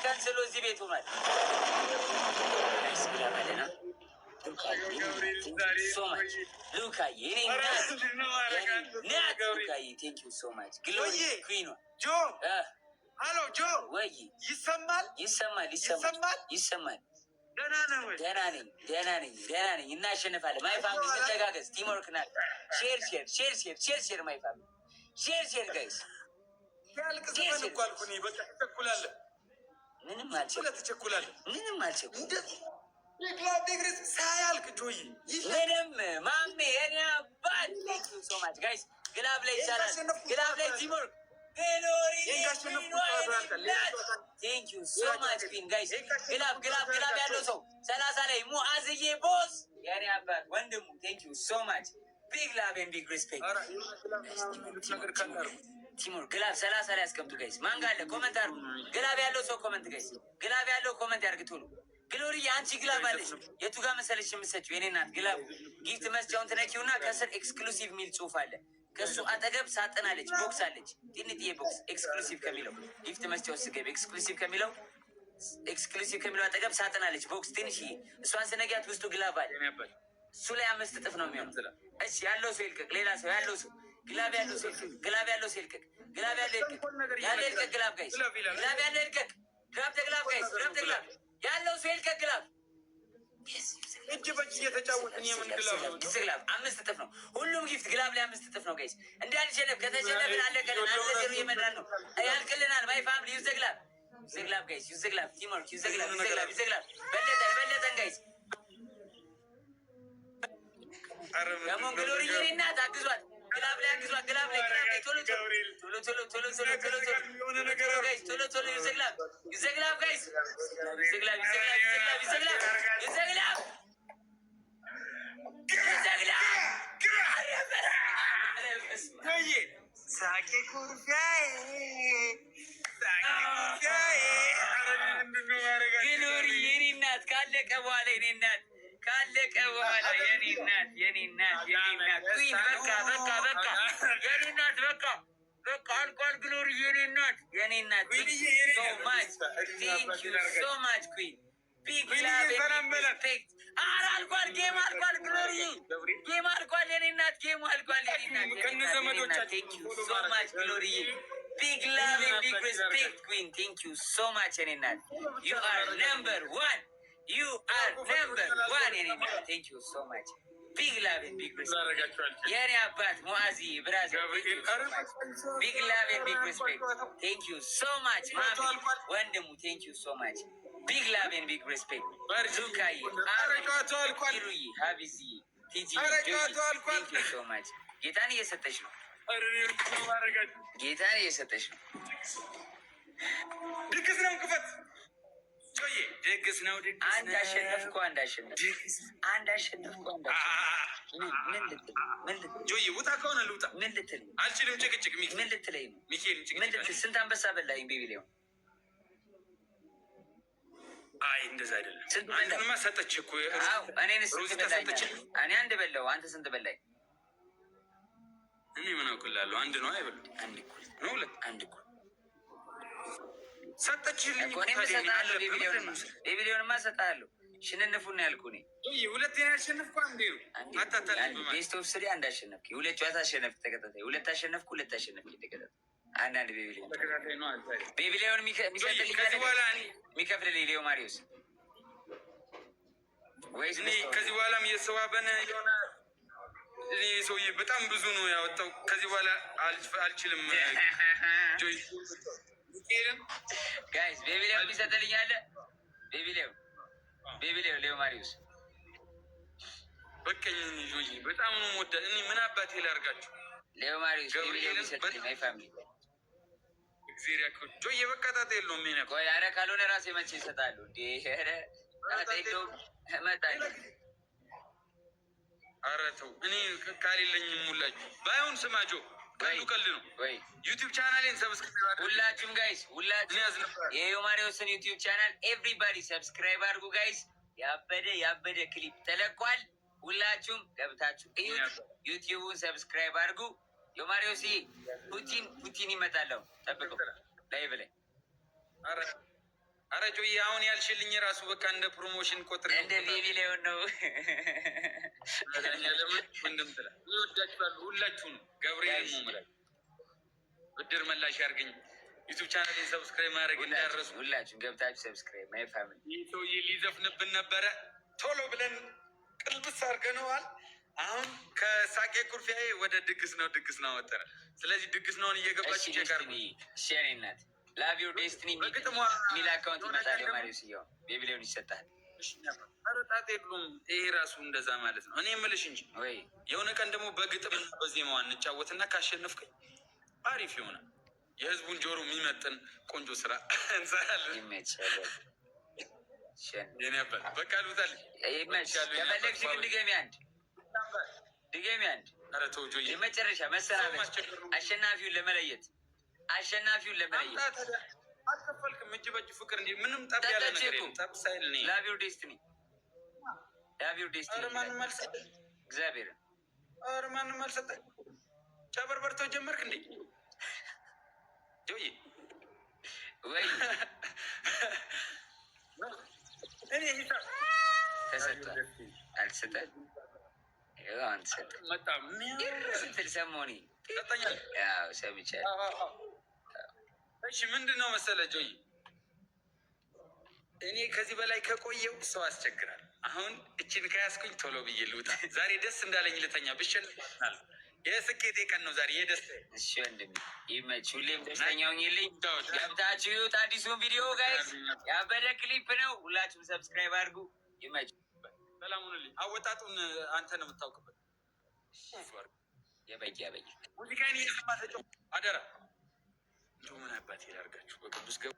ተካንስሎ እዚህ ቤት ሆኗል። ስግላ ማለና ሉካዬ እኔ ናት ሉካዬ ቴንክ ዩ ሶ ማች ግሎሪ ኩዊኗ ጆ ሀሎ ጆ ወይ ይሰማል። ደህና ነኝ። እናሸንፋለን። ማይ ፋሚሊ እንተጋገዝ። ቲም ወርክ ናት። ሼር ማይ ፋሚሊ ሼር ጋይስ ምንም አልቸኩልም። ሳያልቅ ጆይ ምንም ማሜ እኔ አባት ሶ ማች ጋይስ ግላብ ላይ ይቻላል። ግላብ ላይ ቲም ወርክ ቴንክ ዩ ሶ ማች ፒን ጋይስ ግላብ ያለው ሰው 30 ላይ ሙአዝዬ ቦስ የኔ አባት ወንድሙ ቴንክ ዩ ሶ ማች ቢግ ላቭ ኤንድ ቢግ ሪስፔክት። ቲሞር ግላብ 30 ላይ አስቀምጡ ጋይስ። ማን ጋር አለ ኮመንት አድርጉ። ግላብ ያለው ሰው ኮመንት ጋይስ፣ ግላብ ያለው ኮመንት ያርግቱ ነው። ግሎሪ አንቺ ግላብ አለሽ የቱ ጋር መሰለሽ የምትሰጪው? የኔ እናት ግላብ ጊፍት መስጫውን ትነኪውና ከስር ኤክስክሉሲቭ ሚል ጽሁፍ አለ። ከሱ አጠገብ ሳጥን አለች፣ ቦክስ አለች፣ ጢንጥዬ ቦክስ ኤክስክሉሲቭ ከሚለው ጊፍት መስጫው ስገብ ኤክስክሉሲቭ ከሚለው አጠገብ ሳጥን አለች፣ ቦክስ ትንሽዬ። እሷን ስነጊያት ውስጡ ግላብ አለ። እሱ ላይ 5 እጥፍ ነው የሚሆነው። እሺ ያለው ሰው ይልቀቅ። ሌላ ሰው ያለው ሰው ግላብ ያለው ሰው ይልቀቅ። ግላብ ያለው ሰው ይልቀቅ። ግላብ ያለው ይልቀቅ። ያለው ይልቀቅ። ግላብ ጋይስ፣ ግላብ ያለው ይልቀቅ። ግላብ ተግላብ ጋይስ፣ ግላብ ተግላብ ያለው ሰው ይልቀቅ። ግላብ እጅ በእጅ እየተጫወትን የምን ግላብ 5 እጥፍ ነው ሁሉም ጊፍት። ግላብ ላይ 5 እጥፍ ነው ጋይስ። እንዳንሸነፍ ከተሸነፍን አለቀልን። አለዘሩ እየመራን ነው ያልቅልናል። ማይ ፋሚሊ ዩዝ ግላብ ጋይስ፣ ዩዝ ግላብ ቲም ወርክ ዩዝ ግላብ በለጠን ጋይስ። ደግሞ ግሎሪ የኔ እናት አግዟት። ግላብ ላይ አግዟት። ግላብ ላይ ቶሎ ይዘግላብ ጋይስ፣ ይዘግላብ ሳቄ ግሎሪ የኔ እናት ካለቀ በኋላ የኔ እናት የኔ እናት ኩዊን በቃ አልቋል። ግሎሪ የኔ እናት ሶ ማች ቴንክ ዩ ሶ ማች ኩዊን ቢግ ላቭ ሪስፔክት። አልቋል፣ ጌም አልቋል። ግሎሪ ጌም አልቋል። የኔ እናት ጌም አልቋል። ቴንክ ዩ ሶ ማች ግሎሪ ቢግ ላቭ ቢግ ሪስፔክት ኩዊን ቴንክ ዩ ሶ ማች የኔ እናት ዩ አር ነምበር 1 የኔ እናት ቴንክ ዩ ሶ ማች ቢግ ላቭ ቢግ ሪስፔክት የኔ አባት ሙአዚ ብራዘር ቢግ ላቭ ቢግ ሪስፔክት ቴንክ ዩ ሶ ማች ማሚ ወንድሙ ቴንክ ዩ ሶ ማች ቢግ ላቭ ቢግ ሪስፔክት ዙካዬ ሩዬ ሀቢዚ ቲጂ ቴንክ ዩ ሶ ማች ጌታን እየሰጠች ነው። ድግስ ነው ክፈት ደግስ ነው። አንድ አሸነፍኩ። ጆዬ ውጣ ከሆነ ልውጣ። ምን ልትል አልችልም። ጭቅጭቅ ምን ልትለኝ ነው? ስንት አንበሳ በላኝ ቤቢሌው? አይ እንደዛ አይደለም። አንድንማ ሰጠች እኮ። እኔንስ ስንት በላኝ? እኔ አንድ በላው። አንተ ስንት በላኝ? እኔ ምን አውቅልሃለሁ? አንድ ነው አይበል? አንድ እኩል ነው። ሁለት አንድ እኩል ሰጠችልኝ። ቤቢሌውንማ እሰጥሃለሁ። ሽንንፉን ያልኩህ እኔ ሁለቴን ያሸነፍኩ አንዴ ነው። ቤስት ኦፍ ስሪ አንድ አሸነፍክ። ሁለት ጨዋታ አሸነፍክ ተከታታይ። ሁለት አሸነፍክ ተከታታይ። አንዳንድ ቤቢሌውን የሚከፍልልኝ ሌዮ ማሪዮስ ወይስ ከዚህ በኋላም እየተሰዋበነ የሆነ ሰውዬ በጣም ብዙ ነው ያወጣው። ከዚህ በኋላ አልችልም። ጋይስ ቤቢሌው የሚሰጥልኝ አለ። ቤቢሌው ሌዮ ማሪዮስ በቀኝ ጆይ በጣም ነው ወደ እኔ ምን አባቴ ላርጋችሁ። ሌዮ ማሪዮስ ቤቢሌው የሚሰጥልኝ አይ ፋሚሊ እግዚአብሔር ያክል ጆይ በቃጣት የለውም። ምን ነው ቆይ፣ ኧረ ካልሆነ ራሴ መቼ ይሰጣሉ እንዴ? ኧረ አጠይቀው መጣኝ። ኧረ ተው እኔ ካሌለኝም ሙላችሁ ባይሆን ስማጆ ቀልድ ነው ወይ? ዩቲዩብ ቻናሌን ሰብስክራይብ ሁላችሁም ጋይስ፣ ሁላችሁም የሌዮ ማሪዮስን ዩቲዩብ ቻናል ኤቭሪባዲ ሰብስክራይብ አድርጉ ጋይስ። ያበደ ክሊፕ ተለቋል። ሁላችሁም ገብታችሁ ዩቲዩቡን ሰብስክራይብ አድርጉ። የማሪዮስ ፑቲን ይመጣለው ጠብቀው ላይ በላይ አረ ጆዬ አሁን ያልሽልኝ ራሱ በቃ እንደ ፕሮሞሽን ቆጥር እንደ ቢቢሌውን ነው። ወንድም ትላ ይወዳችኋል ሁላችሁ ነው። ገብርኤል ነው ማለት ብድር መላሽ ያርገኝ። ዩቱብ ቻናሌን ሰብስክራይብ ማድረግ እንዳረሱ ሁላችሁም ገብታችሁ ሰብስክራይብ ማይ ፋሚሊ። ይህ ሰውዬ ሊዘፍንብን ነበረ ቶሎ ብለን ቅልብስ አድርገነዋል። አሁን ከሳቄ ኩርፊያዬ ወደ ድግስ ነው ወጠረ። ስለዚህ ድግስ ነውን እየገባችሁ ቼክ ሼር ናት ላቪው ዴስቲኒ ሚል አካውንት ይመጣል። ማሪስ ያው ቤቢሌውን ይሰጣል። አረጣጥ የሉም። ይሄ ራሱ እንደዛ ማለት ነው። እኔ የምልሽ እንጂ ወይ የሆነ ቀን ደግሞ በግጥም በዜማዋ እንጫወትና ካሸነፍከኝ አሪፍ ይሆናል። የህዝቡን ጆሮ የሚመጥን ቆንጆ ስራ እንሰራለን። ይመቻል። የኔ አባት በቃ ልውጣል። ይመቻል። ከፈለግሽ ግን ድገሚ አንድ። ኧረ ተው ጆዬ፣ የመጨረሻ መሰናበት አሸናፊውን ለመለየት አልከፈልክም። እጅ በእጅ ፍቅር እንጂ ምንም ጠብ ያለ ነገር የለም። ጠብ ሳይል ነው ላቪው ዴስቲኒ ኧረ ማንም አልሰጠኝ። እግዚአብሔር ኧረ ማንም አልሰጠኝ። ጨበርበርቶ ጀመርክ እንዴ ጆዬ? ወይ እኔ ሂሳብ ተሰጥቷል አልተሰጠም። አንተ ሰጠ መጣ ስትል ሰሞኒ ሰጠኛል። ያው ሰምቻለሁ። እሺ ምንድን ነው መሰለህ ጆዬ፣ እኔ ከዚህ በላይ ከቆየው ሰው አስቸግራል። አሁን እችን ከያዝኩኝ ቶሎ ብዬ ልውጣ። ዛሬ ደስ እንዳለኝ ልተኛ ብሸንናል። የስኬቴ ቀን ነው ዛሬ የደስታ። እሺ ወንድሜ ይመች። ሁሌም ደስተኛ ሁኝልኝ። ገብታችሁ ይሁት አዲሱን ቪዲዮ ጋይስ፣ ያበደ ክሊፕ ነው። ሁላችሁም ሰብስክራይብ አድርጉ። ይመች። ሰላም ሁኑልኝ። አወጣጡን አንተ ነው የምታውቅበት። የበየ ሙዚቃን እየሰማ ተጫው አደራ። እንደው ምን አባቴ ላድርጋችሁ በቅዱስ ገብ